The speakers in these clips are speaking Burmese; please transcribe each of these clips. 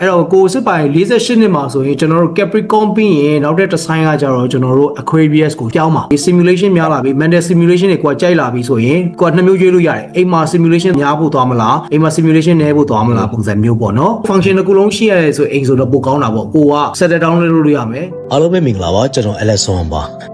အဲ့တော့ကိုစစ်ပိုင်48နှစ်မှာဆိုရင်ကျွန်တော်တို့ Capricorn ပြီးရင်နောက်တဲ့ design ကကြတော့ကျွန်တော်တို့ Aquarius ကိုပြောင်းပါဒီ simulation များလာပြီ mental simulation တွေကိုကြိုက်လာပြီဆိုရင်ကိုကနှစ်မျိုးကျွေးလို့ရတယ်အိမ်မှာ simulation များဖို့သွားမလားအိမ်မှာ simulation နည်းဖို့သွားမလားပုံစံမျိုးပေါ့နော် function တစ်ခုလုံးရှိရတယ်ဆိုအိမ်ဆိုတော့ပိုကောင်းတာပေါ့ကိုက settle down လုပ်လို့ရမယ် အားလုံးပဲမင်္ဂလာပါကျွန်တော် Alexon ပါ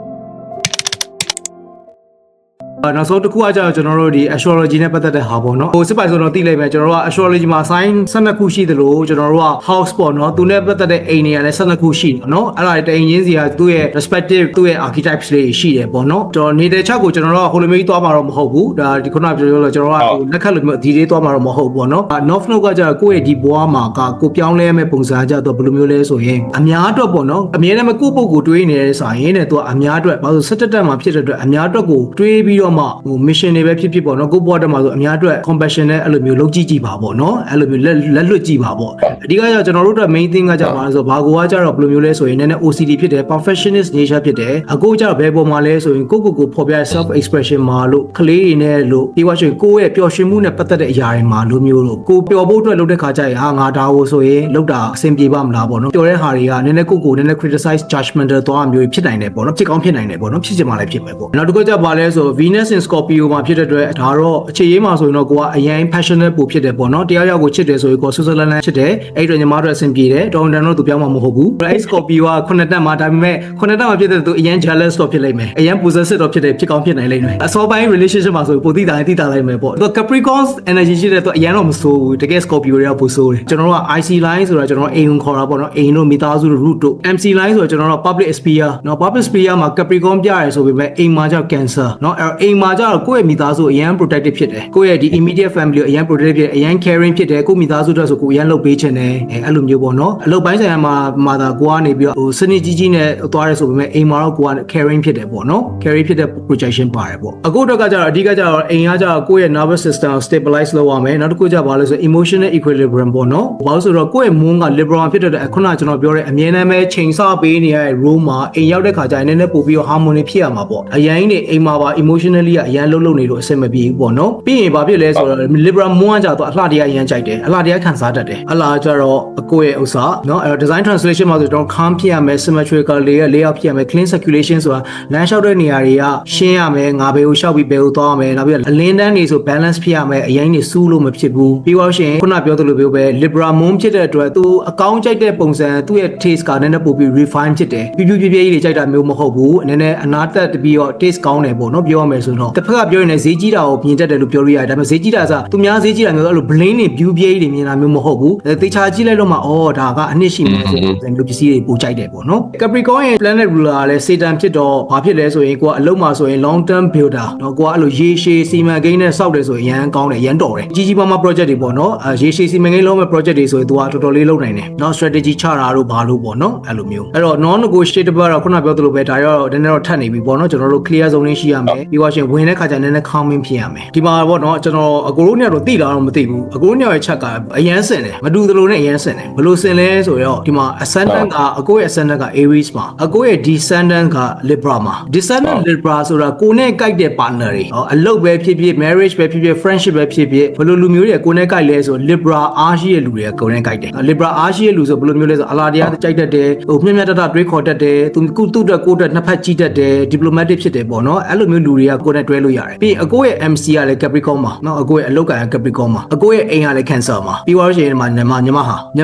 နောက်ဆုံးတစ်ခုကကျတော့ကျွန်တော်တို့ဒီ astrology နဲ့ပတ်သက်တဲ့ဟာပေါ့နော်ဟိုစစ်ပိုင်ဆိုတော့သိလိုက်မယ်ကျွန်တော်တို့က astrology မှာ sign 12ခုရှိသလိုကျွန်တော်တို့က house ပေါ့နော်သူနဲ့ပတ်သက်တဲ့အိမ်တွေကလည်း12ခုရှိတယ်နော်အဲ့ဒါတအိမ်ချင်းစီကသူ့ရဲ့ respective သူ့ရဲ့ archetypes တွေရှိတယ်ပေါ့နော်ကျွန်တော်နေတဲ့ချက်ကိုကျွန်တော်တို့ကဟိုလိုမျိုးသွားမှာတော့မဟုတ်ဘူးဒါဒီခုနပြောလို့ကျွန်တော်တို့ကလက်ခတ်လိုမျိုးဒီလေးသွားမှာတော့မဟုတ်ဘူးပေါ့နော် north node ကကျတော့ကိုယ့်ရဲ့ဒီဘွားမှာကကိုပြောင်းလဲရမယ့်ပုံစံကကျတော့ဘယ်လိုမျိုးလဲဆိုရင်အများအတွက်ပေါ့နော်အမြဲတမ်းကိုယ့်ပုဂ္ဂိုလ်တွေးနေတဲ့ဆိုရင်တဲ့သူကအများအတွက်ဘာလို့17တက်မှာဖြစ်တဲ့အတွက်အများအတွက်ကိုတွေးပြီးတော့မှဟို mission တွေပဲဖြစ်ဖြစ်ပေါ့နော်ကိုယ့်ဘွားတက်မှာဆိုအများအတွက် compassion နဲ့အဲ့လိုမျိုးလုပ်ကြည့်ကြည့်ပါပေါ့နော်အဲ့လိုမျိုးလက်လွတ်ကြည့်ပါပေါ့အဓိကကျကျွန်တော်တို့အတွက် main thing ကကျပါလဲဆိုဘာကိုကကျတော့ဘယ်လိုမျိုးလဲဆိုရင်နည်းနည်း OCD ဖြစ်တယ် perfectionist nature ဖြစ်တယ်အခုကျတော့ဘယ်ပုံမှာလဲဆိုရင်ကိုဖော်ပြ self expression မှာလို့ကလေးတွေနဲ့လို့ပြီးွားရှင်ကိုယ့်ရဲ့ပျော်ရွှင်မှုနဲ့ပတ်သက်တဲ့အရာတွေမှာလိုမျိုးလို့ကိုပျော်ဖို့အတွက်လုပ်တဲ့ခါကျရင်ဟာငါဒါကိုဆိုရင်လုပ်တာအဆင်ပြေပါမလားပေါ့နော်ပျော်တဲ့ဟာတွေကနည်းနည်းကိုနည်းနည်း criticize judgmental သွားမျိုးဖြစ်နိုင်တယ်ပေါ့နော်ဖြစ်ကောင်းဖြစ်နိုင်တယ်ပေါ့နော်ဖြစ်ချင်မှလည်းဖြစ်မယ်ပေါ့နောက်တစ်ခုကျပါလဲဆို Venus in Scorpio မှာဖြစ်တဲ့အတွက်ဒါတော့အခြေရေးမှာဆိုရင်တော့ကိုကအရင် passionate ပို့ဖြစ်တယ်ပေါ့နော်တရားရောက်ကိုချစ်တယ်ဆိုရင်ကိုဆွဆွလန်းလန်းချစ်တယ်အဲ့အတွက်ညီမတို့အဆင်ပြေတယ်တော်တန်တော့သူပြောင်းမှာမဟုတ်ဘူးအဲ့ Scorpio ကခုနှစ်တက်မှာဒါပေမဲ့ခုနှစ်တက်မှာဖြစ်တဲ့သူအရင် jealous တော့ဖြစ်လိမ့်မယ်အရင် possessive တော့ဖြစ်တယ်ဖြစ်ကောင်းဖြစ်နိုင်လိမ့်မယ်အစောပိုင်း relationship မှာဆိုပိုတိတာလိုက်မယ်ပေါ့သူ Capricorn energy ရှိတဲ့သူအရင်တော့မဆိုးဘူးတကယ် Scorpio တွေကပိုဆိုးတယ်ကျွန်တော်တို့က IC line ဆိုတာကျွန်တော်အိမ်ကိုခေါ်တာပေါ့နော်အိမ်တို့မိသားစုတို့ root တို့ MC line ဆိုတာကျွန်တော်တို့ public sphere နော် public sphere မှာ Capricorn ပြရဲဆိုပေမဲ့အိမ်မှာကြောက် cancer နော်အဲ့အိမ်မှာကြောက်ကိုယ့်ရဲ့မိသားစုအရင် protective ဖြစ်တယ်ကိုယ့်ရဲ့ဒီ immediate family ကိုအရင် protective ဖြစ်တယ်အရင် caring ဖြစ်တယ်ကိုယ့်မိသားစုတို့ဆိုကိုအရင်လုပ်ပေးချင်တယ်အဲ့လိုမျိုးပေါ့နော်အလုပ်ပိုင်းဆိုင်ရာမှာသာကိုကနေပြီးတော့ဟိုစနစ်ကြီးနဲ့သွားရဲဆိုပေမဲ့အိမ်မှာတော့ကိုက caring ဖြစ်တယ်ပေါ့နော် caring ဖြစ်တဲ့ projection ပါတယ်ပေါ့အခုတော့ကကြတော့အဓိကကြတော့အိမ်ကကြတော့ကိုယ့်ရဲ့ nervous system ကို stabilize လုပ်ရမယ်နောက်တစ်ခုကြပါလို့ဆို emotional equilibrium ပေါ့နော်ဘာလို့ဆိုတော့ကိုယ့်ရဲ့ moon က liberal ဖြစ်တဲ့ခုနကကျွန်တော်ပြောတဲ့အမြဲတမ်းပဲချိန်ဆပေးနေရတဲ့ role မှာအိမ်ရောက်တဲ့ခါကျရင်နည်းနည်းပို့ပြီးတော့ harmony ဖြစ်ရမှာပေါ့အရင်နေအိမ်မှာပါ emotionally ကအရင်လှုပ်နေလို့အဆင်မပြေဘူးပေါ့နော်ပြီးရင်ဘာဖြစ်လဲဆိုတော့ liberal moon ကကြတော့အလှတရားအရင်ကြိုက်တယ်အလှတရားခံစားတတ်တယ်အလှကြတော့ကိုယ့်ရဲ့ဥစ္စာနော်အဲ့တော့ design translation မှာဆိုတော့ calm ဖြစ်ရမယ် symmetrical layout ဖြစ်ရမယ် clean circulation ဆိုတာလမ်းလျှောက်တဲ့နေရာတွေကရှင်းရမယ်ငါဘယ်ကိုလျှောက်ပြီးဘယ်ကိုသွားရမယ်နောက်ပြီးအလင်းတန်းနေဆို balance ဖြစ်ရမယ်အရင်နေစူးလို့မဖြစ်ဘူးပြီးတော့ရှင်ခုနပြောသလိုပဲ liberal moon ဖြစ်တဲ့အတွက်သူအကောင်းကြိုက်တဲ့ပုံစံသူ့ရဲ့ taste ကနည်းနည်းပို့ပြီး refine ဖြစ်တယ်ပြပြကြီးတွေကြိုက်တာမျိုးမဟုတ်ဘူးနည်းနည်းအနာတက်ပြီးတော့ taste ကောင်းတယ်ပေါ့နော်ပြောရမယ်ဆိုတော့တစ်ဖက်ကပြောရင်လည်းဈေးကြီးတာကိုပြင်တတ်တယ်လို့ပြောလို့ရတယ်ဒါပေမဲ့ဈေးကြီးတာဆိုသူများဈေးကြီးတာမျိုးအဲ့လို blame တွေ view ပြေးတွေမြင်တာမျိုးမဟုတ်ဘူးတေချာကြည့်လိုက်တော့မှအော်ဒါကအနှစ်ရှိနေဆိုတဲ့မျိုးပစ္စည်းတွေပိုကြိုက်တယ်ပေါ့နော် Capricorn ရဲ့ planet ruler ကလည်း Saturn ဖြစ်တော့ဘာဖြစ်လဲဆိုရင်ကိုကအလုံးမှာဆိုရင် long term builder နော်ကိုကအဲ့လိုရေရှည်စီမံကိန်းနဲ့စောက်တယ်ဆိုရင်အရန်ကောင်းတယ်အရန်တော်တယ်ကြီးမား project တွေပေါ့နော်ရေရှည်စီမံကိန်းလုံးမဲ့ project တွေဆိုရင်သူကတော်တော်လေးလုပ်နိုင်တယ်နော် strategy ချတာတို့ဘာလို့ပေါ့နော်အဲ့လိုမျိုးအဲ့တော့ non negotiable ကတော့ခုနပြောသလိုပဲဒါရောနည်းနည်းတော့ထပ်နေပြီပေါ့နော်ကျွန်တော်တို့ clear zone လေးရှိရမယ်ပြီးတော့ရှင်ဝင်တဲ့ခါကျနည်းနည်း calming ဖြစ်ရမယ်ဒီမှာပေါ့နော်ကျွန်တော်အကိုတို့เนี่ยတော့သိတာတော့မသိဘူးအကိုတို့เนี่ยရဲ့ချက်ကအရန်စင်တယ်မတူသလိုနဲ့အရန်စင်တယ်ဘယ်လိုစင်လဲဆိုတော့ဒီမှာ ascendant ကအကိုရဲ့ ascendant က Aries မှာအကိုရဲ့ descendant က Libra မှာ descendant Libra ဆိုတာကိုနဲ့ကြိုက်တဲ့ partner တွေအလုပ်ပဲဖြစ်ဖြစ် marriage ပဲဖြစ်ဖြစ် friendship ပဲဖြစ်ဖြစ်ဘယ်လိုလူမျိုးတွေကိုနဲ့ကြိုက်လဲဆို Libra အားရှိတဲ့လူတွေကကိုနဲ့ကြိုက်တယ် Libra အားရှိတဲ့လူဆိုဘယ်လိုမျိုးလဲဆိုအလားတရားကြိုက်တတ်တယ်ဟိုမြတ်မြတ်တတွေးခေါ်တတ်တယ်သူအတွက်ကိုအတွက်နှစ်ဖက်ကြည့်တတ်တယ် diplomatic ဖြစ်တယ်ပေါ့နော်အဲ့လိုမျိုးလူတွေကကိုနဲ့တွဲလို့ရတယ်ပြီးအကိုရဲ့ MC ကလည်း Capricorn မှာနော်အကိုရဲ့အလုပ်ကလည်း Capricorn မှာအကိုရဲ့အိမ်ကလည်း Cancer မှာပြီးတော့ရှင်မှာညီ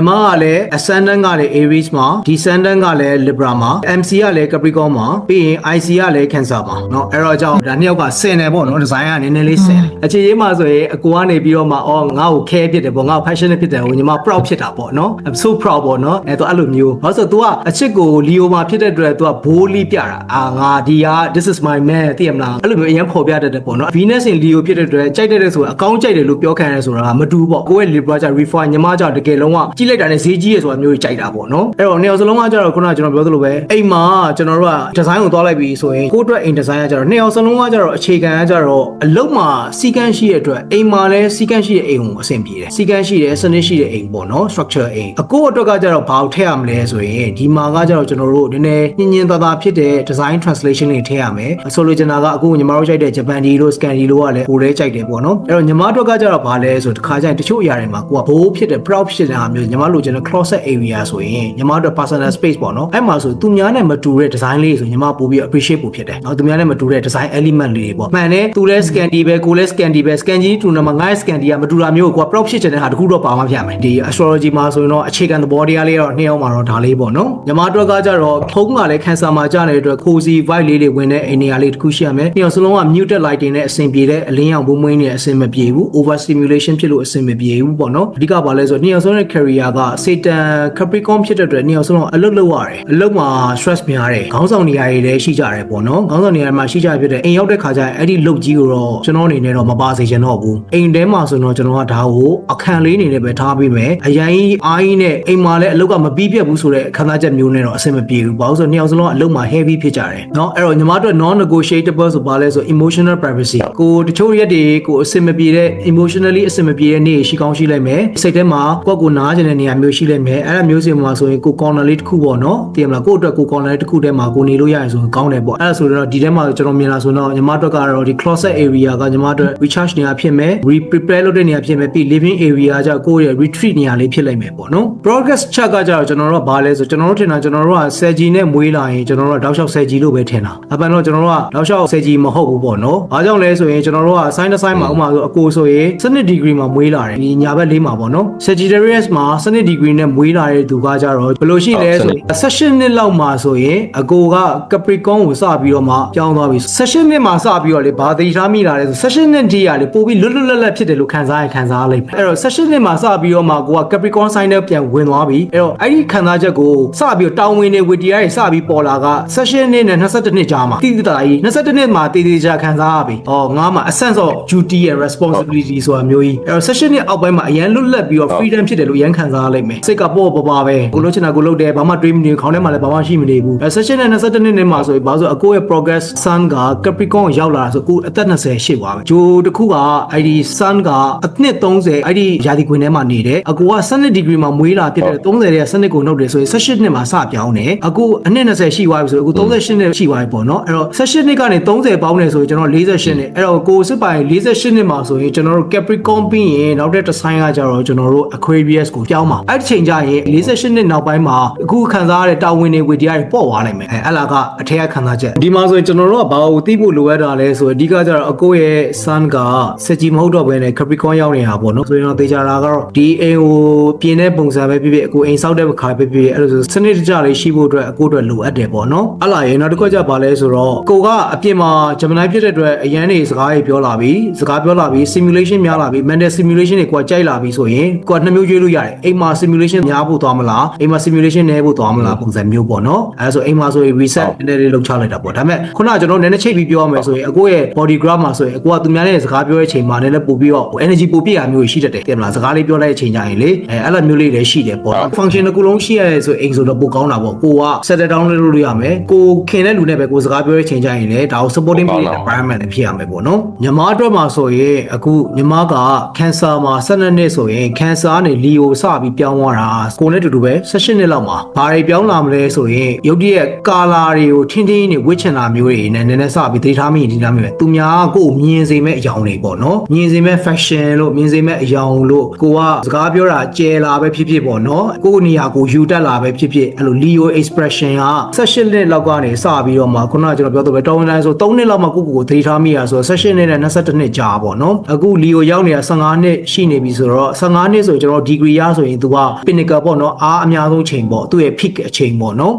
မကလည်း ascendant ကလည်း Aries မှာ descendant ကလည်း Libra မှာ MC ကလည်း Capricorn မှာပြီးရင် IC ကလည်း Cancer မှာနော်အဲ့တော့ကြောင့်ဒါနှစ်ယောက်ကဆင်တယ်ပေါ့နော်ဒီဇိုင်းကနည်းနည်းလေးဆင်တယ်အခြေရေးမှာဆိုရင်အကိုကနေပြီးတော့မှအော်ငါ့ကို care ဖြစ်တယ်ပေါ့ငါ့ကို passionate ဖြစ်တယ်ဟိုညီမ proud ဖြစ်တာပေါ့နော် I'm so proud ပေါ့နော်အဲ့တော့အဲ့လိုမျိုးဘာလို့ဆို तू ကအချစ်ကို Leo မှာဖြစ်တဲ့အတွက် तू က boldly ပြတာငါဒီက this is my man သိရမလားအဲ့လိုမျိုးအရင်ဖော်ပြတတ်တယ်ပေါ့နော် Venus in Leo ဖြစ်တဲ့အတွက်ကြိုက်တဲ့ဆိုအကောင်းကြိုက်တယ်လို့ပြောခံရတယ်ဆိုတာမတူပေါ့ကိုယ့်ရဲ့ Libra ကြ refine ညီမကြတကယ်လုံးဝကြည့်လိုက်တာနဲ့ဈေးကြီးရဆိုတာမျိုးကြီးကြိုက်တာပေါ့နော်အဲ့တော့နေရာစလုံးကကြတော့ခုနကကျွန်တော်ပြောသလိုပဲအိမ်မှာကျွန်တော်တို့က design ကိုသွားလိုက်ပြီဆိုရင်ကိုယ့်အတွက်အိမ် design ကကြတော့နေရာစလုံးကကြတော့အခြေခံကကြတော့အလုံးမှာစီကန်းရှိတဲ့အတွက်အိမ်မှာလည်းစီကန်းရှိတဲ့အိမ်ကိုအဆင်ပြေတယ်စီကန်းရှိတဲ့စနစ်ရှိတဲ့အိမ်ပေါ့နော် structure အိမ်အကိုအတွက်ကကြတော့ဘာကိုထည့်ရမလဲဆိုရင်ဒီမှာကကြတော့ကျွန်တော်တို့နည်းနည်းညင်သာသာဖြစ်တဲ့ design translation တွေထည့်ရမယ်ဆိုလိုချင်တာကအခုညီမ တို့ကြိုက်တဲ့ဂျပန်ဒီလို့စကန်ဒီလို့ကလည်းကိုယ်လည်းကြိုက်တယ်ပေါ့နော်အဲ့တော့ညီမတို့ကကြတော့ဗာလဲဆိုတခါကျရင်တချို့အရာတွေမှာကိုကဘိုးဖြစ်တဲ့ proud ဖြစ်တဲ့ဟာမျိုးညီမတို့ကျန်တဲ့ closet area ဆိုရင်ညီမတို့ personal space ပေါ့နော်အဲ့မှာဆိုသူများနဲ့မတူတဲ့ design လေးဆိုညီမပို့ပြီး appreciate ပို့ဖြစ်တယ်နော်သူများနဲ့မတူတဲ့ design element လေးတွေပေါ့မှန်တယ်သူလည်း scan ဒီပဲကိုလည်း scan ဒီပဲ scan ကြီးတူနံပါတ်9 scan ဒီကမတူတာမျိုးကိုက proud ဖြစ်တဲ့ဟာတခုတော့ပါမှဖြစ်မယ်ဒီ astrology မှာဆိုရင်တော့အခြေခံသဘောတရားလေးတော့နှစ်ယောက်မှာတော့ဒါလေးပေါ့နော်ညီမတို့ကကြတော့ဖုံးကလည်း cancer မှာကြာနေတဲ့အတွက် cozy vibe လေးတွေဝင်တဲ့အိမ်နေရာလေးတစ်ခုရှိရမယ်ပြီးတော့စလုံးက muted lighting နဲ့အဆင်ပြေတဲ့အလင်းရောင်ပုံမွေးနေတဲ့အဆင်မပြေဘူး over stimulation ဖြစ်လို့အဆင်မပြေဘူးပေါ့နော်အဓိကပါလဲဆိုနှစ်ယောက်ဆုံးတဲ့ career က Satan Capricorn ဖြစ်တဲ့အတွက်နှစ်ယောက်ဆုံးအလုပ်လုပ်ရတယ်အလုပ်မှာ stress များတယ်ခေါင်းဆောင်နေရာတွေလည်းရှိကြတယ်ပေါ့နော်ခေါင်းဆောင်နေရာမှာရှိကြဖြစ်တဲ့အိမ်ရောက်တဲ့ခါကျရင်အဲ့ဒီလုပ်ကြီးကိုတော့ကျွန်တော်အနေနဲ့တော့မပါစေချင်တော့ဘူးအိမ်ထဲမှာဆိုတော့ကျွန်တော်ကဒါကိုအခန့်လေးအနေနဲ့ပဲထားပေးမယ်အရင်အားကြီးနဲ့အိမ်မှာလည်းအလုပ်ကမပြီးပြတ်ဘူးဆိုတဲ့ခံစားချက်မျိုးနဲ့တော့အဆင်မပြေဘူးဘာလို့ဆိုနှစ်ယောက်စလုံးအလုပ်မှာ heavy ဖြစ်ကြတယ်เนาะအဲ့တော့ညီမတို့ non negotiable ဆိုပါလဲဆို emotional privacy ကိုတချို့ရက်တွေကိုအဆင်မပြေတဲ့ emotionally အဆင်မပြေတဲ့နေ့ရှိကောင်းရှိလိုက်မယ်စိတ်ထဲမှာကိုနားကျင်တဲ့နေရာမျိုးရှိလိုက်မယ်အဲ့ဒါမျိုးစီမှာဆိုရင်ကို corner လေးတစ်ခုပေါ့เนาะသိရမလားကိုအတွက်ကို corner လေးတစ်ခုထဲမှာကိုနေလို့ရရင်ဆိုရင်ကောင်းတယ်ပေါ့အဲ့ဒါဆိုတော့ဒီထဲမှာကျွန်တော်မြင်လာဆိုတော့ညီမတို့ကတော့ဒီ closet area ကညီမတို့ recharge နေရာဖြစ်မယ် prepare လုပ်တဲ့နေရာဖြစ်မယ်ပြီး living area ကကိုယ့်ရဲ့ retreat နေရာလေးဖြစ်လိုက်မယ်ပေါ့เนาะ progress check ကကြတော့ကျွန်တော်တို့ကဘာလဲဆိုကျွန်တော်တို့ထင်တာကျွန်တော်တို့ကဆယ်ကြီးနဲ့မွေးလာရင်ကျွန်တော်တို့ကတောက်လျှောက်ဆယ်ကြီးလို့ပဲထင်တာအပန်တော့ကျွန်တော်တို့ကတောက်လျှောက်ဆယ်ကြီးမဟုတ်ဘူးပေါ့နော်။ဘာကြောင့်လဲဆိုရင်ကျွန်တော်တို့က sign တစ် sign မှာဥပမာဆိုအကိုဆိုရင်12 degree မှာမွေးလာတယ်ဒီညာဘက်လေးမှာပေါ့နော်။ Sagittarius မှာ12 degree နဲ့မွေးလာတဲ့သူကကြတော့ဘယ်လိုရှိလဲဆိုရင်16နှစ်လောက်မှာဆိုရင်အကိုက Capricorn ကိုစပြီးတော့မှပြောင်းသွားပြီ16နှစ်မှာစပြီးတော့လေဘာသိထားမိလာလဲဆို16နှစ်တည်းရလေပို့ပြီးလွတ်လွတ်လပ်လပ်ဖြစ်တယ်လို့ခံစားလိုက်မယ်။အဲ့တော့16နှစ်မှာစပြီးတော့မှကိုက Capricorn sign နဲ့ပြန်ဝင်သွားပြီ။အဲ့တော့အဲ့ဒီခံစားချက်ကိုစပြီးတော့တောင်းဝင်နေဝီတီယာတွေစပြီးပေါ်လာက16နှစ်နဲ့22နှစ်ကြားမှာတိတိတသားကြီး22နှစ်မှာတည်တည်ကြခံစားရပြီ။ငါမှာ a sense of duty and responsibility ဆိုတာမျိုးကြီးအဲ့တော့16နှစ်အောက်ပိုင်းမှာအရန်လွတ်လပ်ပြီးတော့ freedom ဖြစ်တယ်လို့အရန်ခံစားရလိမ့်မယ်။စိတ်ကပေါ့ပါပါပဲကိုလို့ချင်တာကိုလုပ်တယ်ဘာမှတွေးမနေခေါင်းထဲမှာလည်းဘာမှရှိမနေဘူး။16နဲ့22နှစ်မှာဆိုရင်ဘာလို့အကိုရဲ့ progress sun က Capricorn ကိုရောက်လာတာဆိုကိုအသက်20ရှိသွားပြီ။ဂျိုတခုကအဲ့ဒီ sun ကအနှစ်30အဲ့ဒီရာသီကွင်းထဲမှာနေတယ်။အကိုက12 degree မှာမွေးလာဖြစ်တဲ့30ရဲ့စနစ်ကိုနှုတ်တယ်ဆိုရင်18နှစ်မှာစပြောင်းတယ်။အခုအနှစ်20ရှိသွားပြီဆိုအခု38နှစ်ရှိသွားပြီပေါ့နော်။အဲ့တော့18နှစ်ကနေ30ပေါင်းတယ်ဆိုရင်ကျွန်တော်48နှစ်အဲ့တော့ကိုစစ်ပိုင်48နှစ်မှာဆိုရင်ကျွန်တော်တို့ Capricorn ပြီးရင်နောက်တဲ့တစ်ဆိုင်ကကြတော့ကျွန်တော်တို့ Aquarius ကိုပြောင်းပါအဲ့ဒီချိန်ကျရင်48နှစ်နောက်ပိုင်းမှာအခုခံစားရတဲ့တာဝန်တွေဝေတရားတွေပေါ့သွားနိုင်မယ်အဲ့လာကအထက်ကခံစားချက်ဒီမှာဆိုရင်ကျွန်တော်တို့ကဘာကိုသိဖို့လိုအပ်တာလဲဆိုရင်အဓိကကျတော့အကိုရဲ့ sun ကစက်ကြီးမဟုတ်တော့ဘဲနဲ့ Capricorn ရောက်နေတာပေါ့နော်ဆိုရင်တော့သေချာတာကတော့ဒီအိမ်ကိုပြင်းတဲ့ပုံစံပဲဖြစ်ဖြစ်အကိုအိမ်ဆောက်တဲ့ခါပဲဖြစ်ဖြစ်အဲ့လိုဆိုစနစ်တကျလေးရှိဖို့အတွက်အကိုအတွက်လိုအပ်တယ်ပေါ့နော်အဲ့လာရင်နောက်တစ်ခုကျပါလဲဆိုတော့ကိုကအပြင်မှာ Gemini ဖြစ်တဲ့အတွက်အရန်နေစကားတွေပြောလာပြီ simulation များလာပြီ mental simulation တွေကိုကြိုက်လာပြီဆိုရင်ကိုကနှစ်မျိုးရွေးလို့ရတယ်အိမ်မှာ simulation များဖို့သွားမလားအိမ်မှာ simulation နည်းဖို့သွားမလားပုံစံမျိုးပေါ့နော်အဲ့ဒါဆိုအိမ်မှာဆိုရင် reset နည်းနည်းလေးလုပ်ချလိုက်တာပေါ့ဒါပေမဲ့ခုနကကျွန်တော်နည်းနည်းချိတ်ပြီးပြောရမယ်ဆိုရင်အကိုရဲ့ body graph မှာဆိုရင်အကိုကသူများနဲ့စကားပြောတဲ့အချိန်မှာနည်းနည်းပို့ပြီးတော့ energy ပို့ပြည့်ရမျိုးရှိတတ်တယ်တင်မလားစကားလေးပြောလိုက်တဲ့အချိန်ကျရင်လေအဲ့လိုမျိုးလေးလည်းရှိတယ်ပေါ့ function တစ်ခုလုံးရှိရဆိုအိမ်ဆိုတော့ပိုကောင်းတာပေါ့ကိုက settle down လုပ်လို့ရမယ်ကိုခင်တဲ့လူနဲ့ပဲကိုစကားပြောတဲ့အချိန်ကျရင်လေဒါကို supporting environment နဲ့ဖြစ်ရမယ်ပေါ့နော်ညီမအတွက်မှာဆိုရင်အခုညီမက cancer မှာ12နှစ်ဆိုရင် cancer ကနေ leo စပြီးပြောင်းသွားတာကိုနဲ့တူတူပဲ18နှစ်လောက်မှာဘာတွေပြောင်းလာမလဲဆိုရင်ရုပ်တရက် color တွေကိုထင်းထင်းနေဝစ်ချင်တာမျိုးတွေနဲ့နည်းနည်းစပြီးသိထားမိရင်ဒီလားမျိုးပဲသူများကိုမြင်စေမဲ့အယောင်တွေပေါ့နော်မြင်စေမဲ့ fashion လို့မြင်စေမဲ့အယောင်လို့ကိုကစကားပြောတာကျဲလာပဲဖြစ်ဖြစ်ပေါ့နော်ကိုနေရာကိုယူတက်လာပဲဖြစ်ဖြစ်အဲ့လို leo expression က18နှစ်လောက်ကနေစပြီးတော့မှခုနကကျွန်တော်ပြောတော့ပဲတော်ဝင်တိုင်းဆို3နှစ်လောက်မှကိုသိထားမိရဆို18နှစ်နဲ့22နှစ်ကြာပေါ့နော်အခု leo ရောက်နေတာ15နှစ်ရှိနေပြီဆိုတော့15နှစ်ဆိုကျွန်တော် degree ရဆိုရင်သူက pinnacle ပေါ့နော်အားအများဆုံးချိန်ပေါ့သူ့ရဲ့ peak အချိန်ပေါ့နော်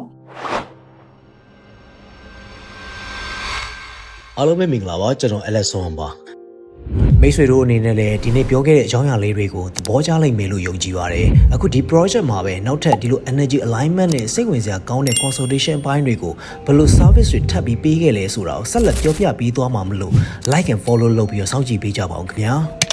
အားလုံးပဲမင်္ဂလာပါကျွန်တော် Alexon ပါမိတ်ဆွေတို့အနေနဲ့လည်းဒီနေ့ပြောခဲ့တဲ့အကြောင်းအရာလေးတွေကိုသဘောကျလိုက်မယ်လို့ယုံကြည်ပါတယ်အခုဒီ project မှာပဲနောက်ထပ်ဒီလို energy alignment နဲ့စိတ်ဝင်စားကောင်းတဲ့ consultation ပိုင်းတွေကိုဘယ်လို service တွေထပ်ပြီးပေးခဲ့လဲဆိုတာကိုဆက်လက်ပြောပြပေးသွားမှာမလို့ like and follow လုပ်ပြီးတော့စောင့်ကြည့်ပေးကြပါဦးခင်ဗျာ